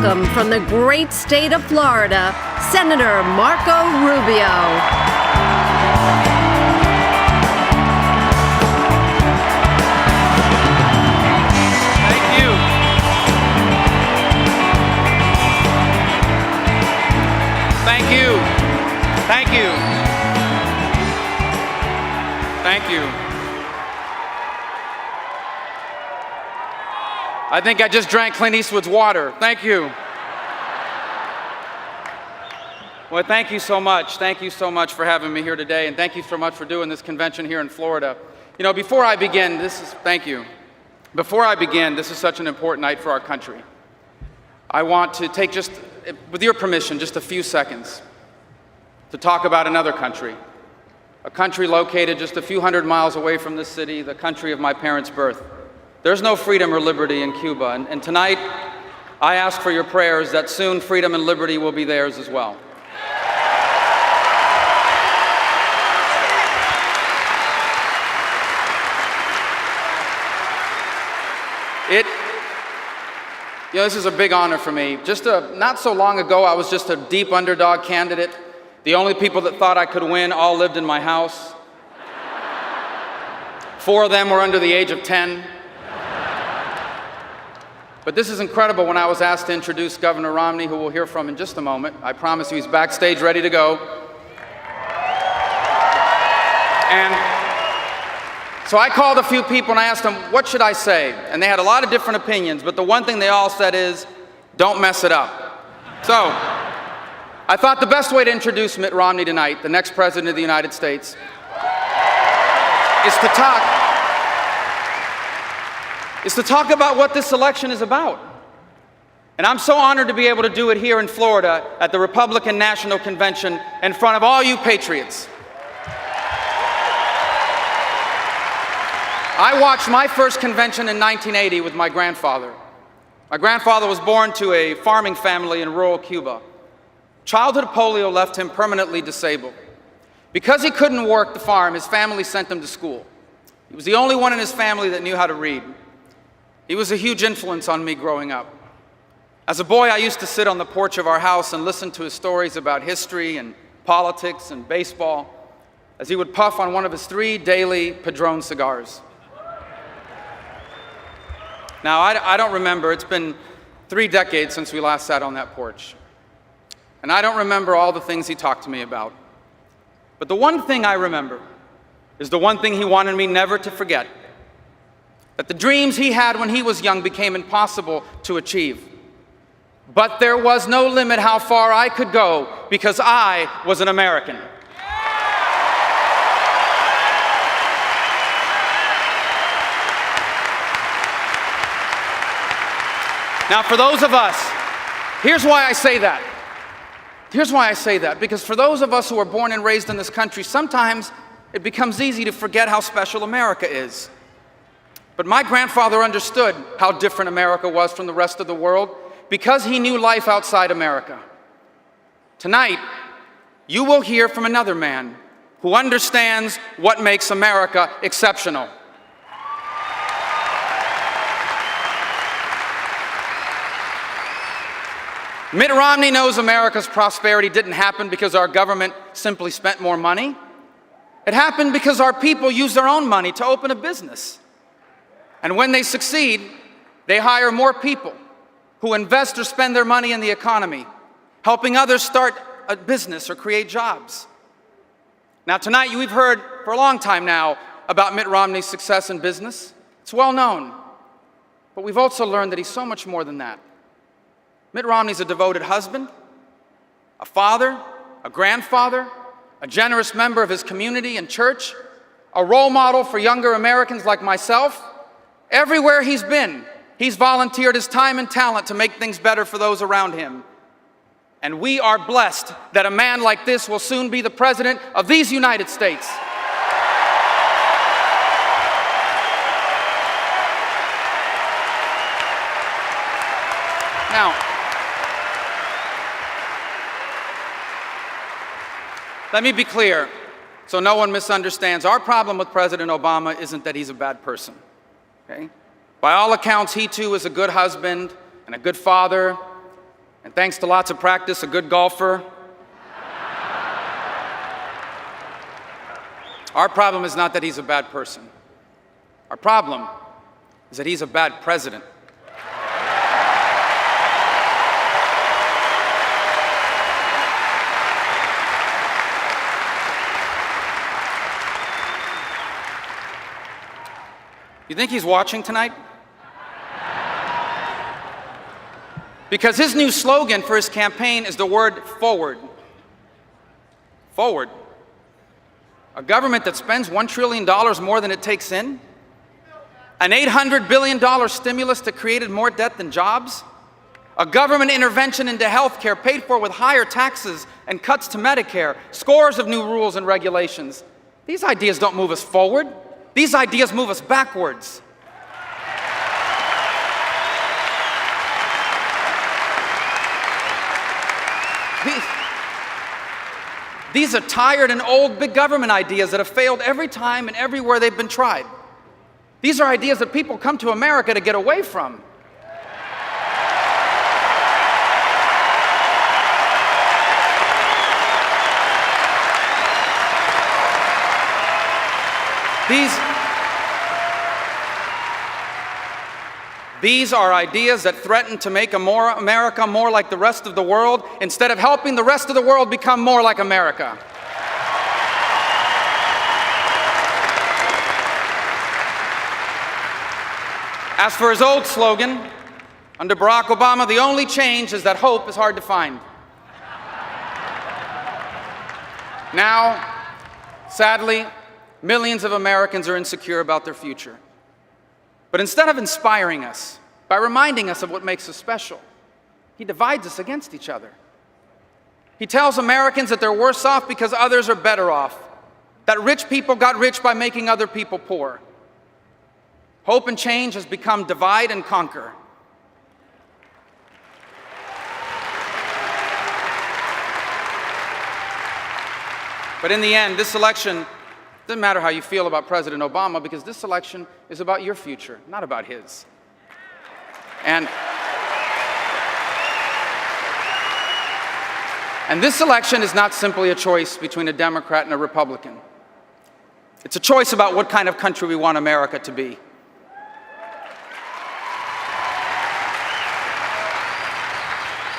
welcome from the great state of Florida, Senator Marco Rubio. Thank you. Thank you. Thank you. Thank you. I think I just drank Clint Eastwood's water. Thank you. Well, thank you so much. Thank you so much for having me here today, and thank you so much for doing this convention here in Florida. You know, before I begin, thank you. Before I begin, this is such an important night for our country. I want to take just, with your permission, just a few seconds to talk about another country. A country located just a few hundred miles away from this city, the country of my parents' birth. There's no freedom or liberty in Cuba, and tonight I ask for your prayers that soon freedom and liberty will be theirs as well. This is a big honor for me. Not so long ago, I was just a deep underdog candidate. The only people that thought I could win all lived in my house. 4 of them were under the age of 10. But this is incredible when I was asked to introduce Governor Romney, who we'll hear from in just a moment. I promise you he's backstage ready to go. And so I called a few people and I asked them, what should I say? And they had a lot of different opinions, but the one thing they all said is, don't mess it up. So I thought the best way to introduce Mitt Romney tonight, the next president of the United States, is to talk about what this election is about. And I'm so honored to be able to do it here in Florida at the Republican National Convention in front of all you patriots. I watched my first convention in 1980 with my grandfather. My grandfather was born to a farming family in rural Cuba. Childhood polio left him permanently disabled. Because he couldn't work the farm, his family sent him to school. He was the only one in his family that knew how to read. He was a huge influence on me growing up. As a boy, I used to sit on the porch of our house and listen to his stories about history and politics and baseball as he would puff on one of his 3 daily Padron cigars. Now, I don't remember, it's been 3 decades since we last sat on that porch. And I don't remember all the things he talked to me about. But the one thing I remember is the one thing he wanted me never to forget. That the dreams he had when he was young became impossible to achieve. But there was no limit how far I could go because I was an American. Now, for those of us, here's why I say that. Here's why I say that, because for those of us who are born and raised in this country, sometimes it becomes easy to forget how special America is. But my grandfather understood how different America was from the rest of the world because he knew life outside America. Tonight, you will hear from another man who understands what makes America exceptional. Mitt Romney knows America's prosperity didn't happen because our government simply spent more money. It happened because our people used their own money to open a business. And when they succeed, they hire more people who invest or spend their money in the economy, helping others start a business or create jobs. Now tonight, we've heard for a long time now about Mitt Romney's success in business. It's well known. But we've also learned that he's so much more than that. Mitt Romney's a devoted husband, a father, a grandfather, a generous member of his community and church, a role model for younger Americans like myself. Everywhere he's been, he's volunteered his time and talent to make things better for those around him. And we are blessed that a man like this will soon be the president of these United States. Now, let me be clear so no one misunderstands. Our problem with President Obama isn't that he's a bad person. Okay? By all accounts, he too is a good husband and a good father, And thanks to lots of practice, a good golfer. Our problem is not that he's a bad person. Our problem is that he's a bad president. You think he's watching tonight? Because his new slogan for his campaign is the word forward. Forward. A government that spends $1 trillion more than it takes in? An $800 billion stimulus that created more debt than jobs? A government intervention into health care paid for with higher taxes and cuts to Medicare, scores of new rules and regulations. These ideas don't move us forward. These ideas move us backwards. These are tired and old big government ideas that have failed every time and everywhere they've been tried. These are ideas that people come to America to get away from. These are ideas that threaten to make America more like the rest of the world instead of helping the rest of the world become more like America. As for his old slogan, under Barack Obama, the only change is that hope is hard to find. Now, sadly, millions of Americans are insecure about their future. But instead of inspiring us by reminding us of what makes us special, he divides us against each other. He tells Americans that they're worse off because others are better off, that rich people got rich by making other people poor. Hope and change has become divide and conquer. But in the end, this election doesn't matter how you feel about President Obama, because this election is about your future, not about his. And this election is not simply a choice between a Democrat and a Republican. It's a choice about what kind of country we want America to be.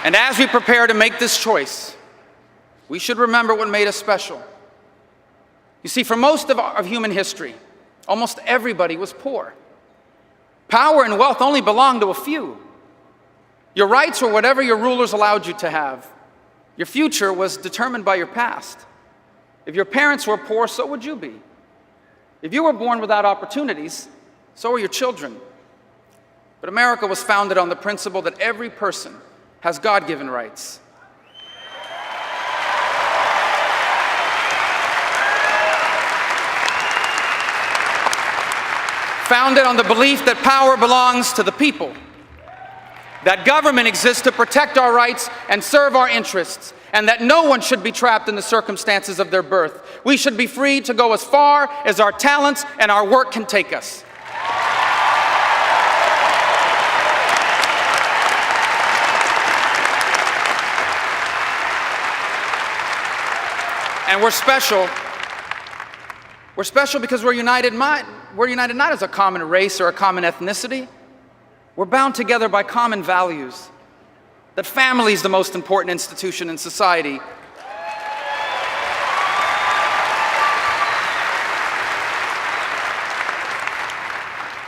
And as we prepare to make this choice, we should remember what made us special. You see, for most of human history, almost everybody was poor. Power and wealth only belonged to a few. Your rights were whatever your rulers allowed you to have. Your future was determined by your past. If your parents were poor, so would you be. If you were born without opportunities, so were your children. But America was founded on the principle that every person has God-given rights. Founded on the belief that power belongs to the people, that government exists to protect our rights and serve our interests, and that no one should be trapped in the circumstances of their birth. We should be free to go as far as our talents and our work can take us. And we're special. We're special because we're united not as a common race or a common ethnicity. We're bound together by common values. That family is the most important institution in society.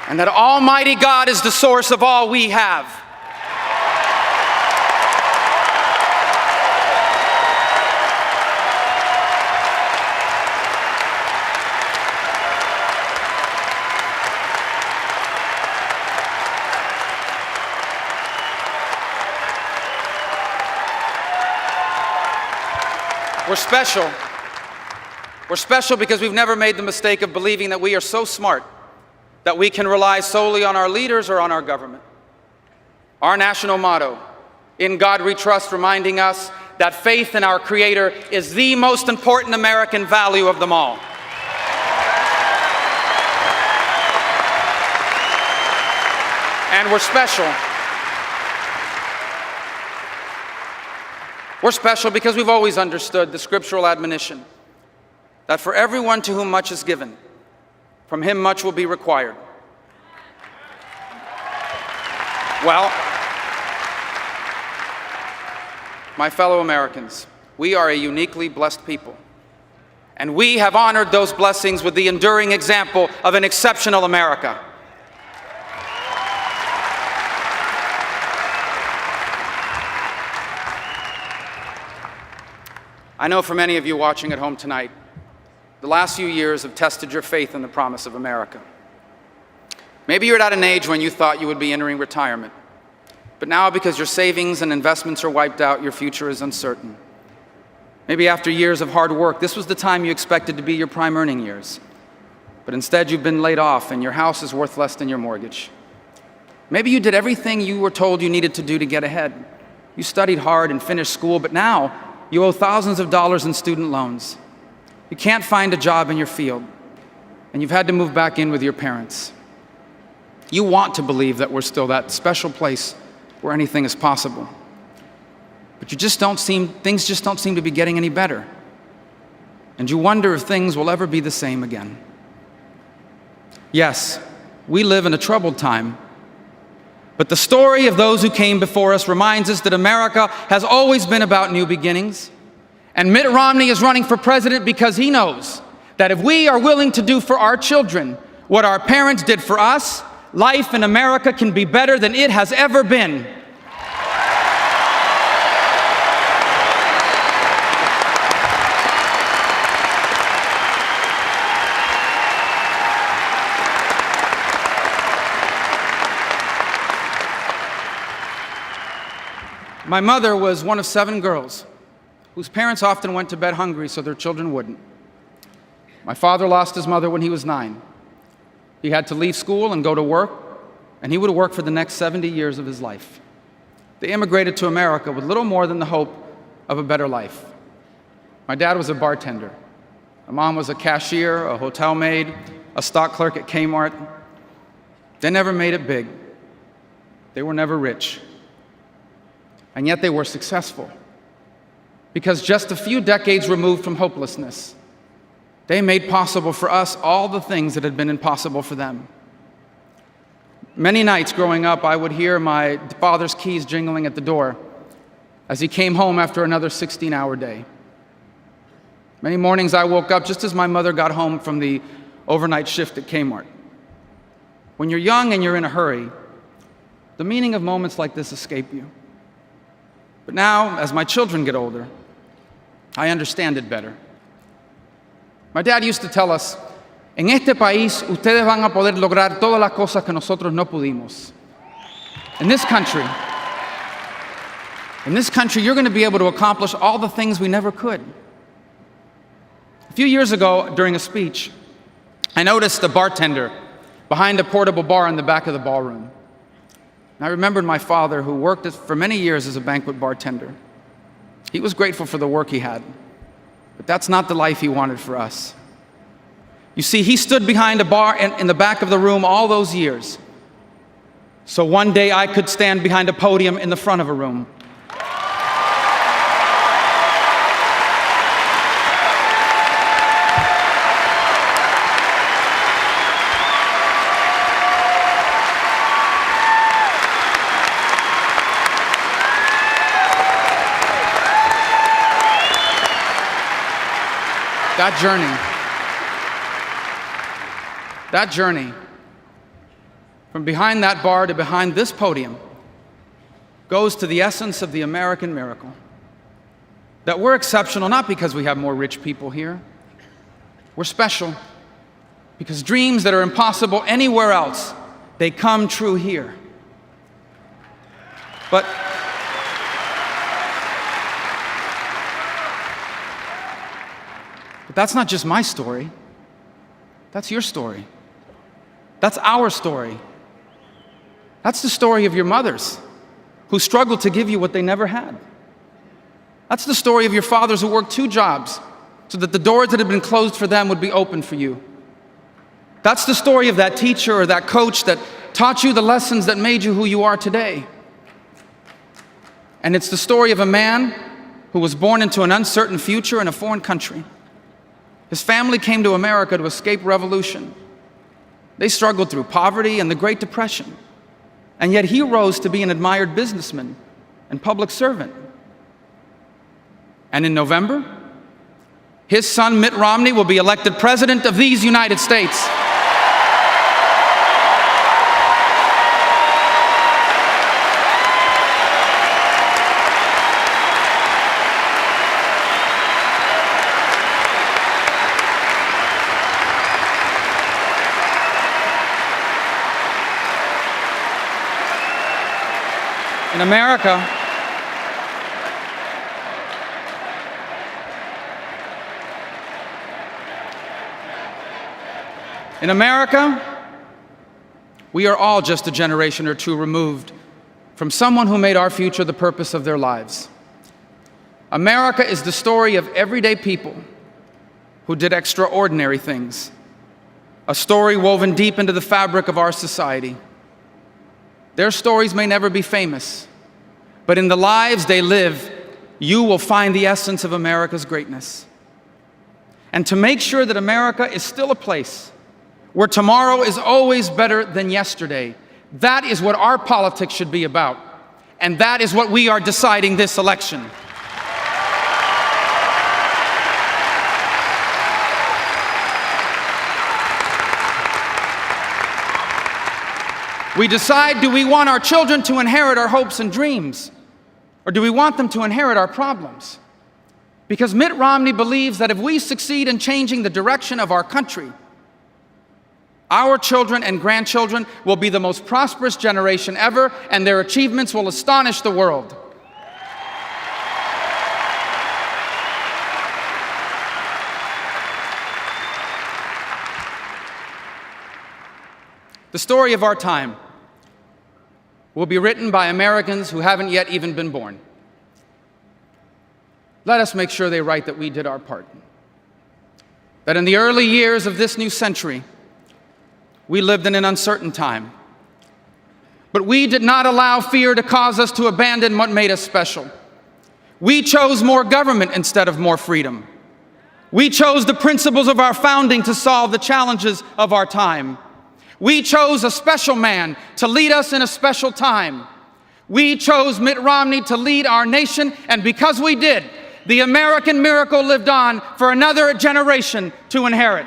And that Almighty God is the source of all we have. We're special. We're special because we've never made the mistake of believing that we are so smart that we can rely solely on our leaders or on our government. Our national motto, "In God We Trust," reminding us that faith in our Creator is the most important American value of them all. And we're special. We're special because we've always understood the scriptural admonition that for everyone to whom much is given, from him much will be required. Well, my fellow Americans, we are a uniquely blessed people, and we have honored those blessings with the enduring example of an exceptional America. I know for many of you watching at home tonight, the last few years have tested your faith in the promise of America. Maybe you're at an age when you thought you would be entering retirement, but now because your savings and investments are wiped out, your future is uncertain. Maybe after years of hard work, this was the time you expected to be your prime earning years, but instead you've been laid off and your house is worth less than your mortgage. Maybe you did everything you were told you needed to do to get ahead. You studied hard and finished school, but now you owe thousands of dollars in student loans. You can't find a job in your field, and you've had to move back in with your parents. You want to believe that we're still that special place where anything is possible. But things just don't seem to be getting any better. And you wonder if things will ever be the same again. Yes, we live in a troubled time, but the story of those who came before us reminds us that America has always been about new beginnings. And Mitt Romney is running for president because he knows that if we are willing to do for our children what our parents did for us, life in America can be better than it has ever been. My mother was one of 7 girls whose parents often went to bed hungry so their children wouldn't. My father lost his mother when he was 9. He had to leave school and go to work, and he would work for the next 70 years of his life. They immigrated to America with little more than the hope of a better life. My dad was a bartender. My mom was a cashier, a hotel maid, a stock clerk at Kmart. They never made it big. They were never rich. And yet they were successful. Because just a few decades removed from hopelessness, they made possible for us all the things that had been impossible for them. Many nights growing up, I would hear my father's keys jingling at the door as he came home after another 16-hour day. Many mornings I woke up just as my mother got home from the overnight shift at Kmart. When you're young and you're in a hurry, the meaning of moments like this escape you. But now, as my children get older, I understand it better. My dad used to tell us, en este país, ustedes van a poder lograr todas las cosas que nosotros no pudimos. In this country, you're going to be able to accomplish all the things we never could. A few years ago, during a speech, I noticed a bartender behind a portable bar in the back of the ballroom. And I remembered my father, who worked for many years as a banquet bartender. He was grateful for the work he had, but that's not the life he wanted for us. You see, he stood behind a bar in the back of the room all those years, so one day I could stand behind a podium in the front of a room. That journey from behind that bar to behind this podium goes to the essence of the American miracle. That we're exceptional not because we have more rich people here. We're special because dreams that are impossible anywhere else, they come true here. But that's not just my story. That's your story. That's our story. That's the story of your mothers who struggled to give you what they never had. That's the story of your fathers who worked 2 jobs so that the doors that had been closed for them would be opened for you. That's the story of that teacher or that coach that taught you the lessons that made you who you are today. And it's the story of a man who was born into an uncertain future in a foreign country. His family came to America to escape revolution. They struggled through poverty and the Great Depression, and yet he rose to be an admired businessman and public servant. And in November, his son Mitt Romney will be elected president of these United States. In America, we are all just a generation or two removed from someone who made our future the purpose of their lives. America is the story of everyday people who did extraordinary things, a story woven deep into the fabric of our society. Their stories may never be famous, but in the lives they live, you will find the essence of America's greatness. And to make sure that America is still a place where tomorrow is always better than yesterday, that is what our politics should be about. And that is what we are deciding this election. We decide, do we want our children to inherit our hopes and dreams? Or do we want them to inherit our problems? Because Mitt Romney believes that if we succeed in changing the direction of our country, our children and grandchildren will be the most prosperous generation ever, and their achievements will astonish the world. The story of our time will be written by Americans who haven't yet even been born. Let us make sure they write that we did our part. That in the early years of this new century, we lived in an uncertain time. But we did not allow fear to cause us to abandon what made us special. We chose more government instead of more freedom. We chose the principles of our founding to solve the challenges of our time. We chose a special man to lead us in a special time. We chose Mitt Romney to lead our nation, and because we did, the American miracle lived on for another generation to inherit.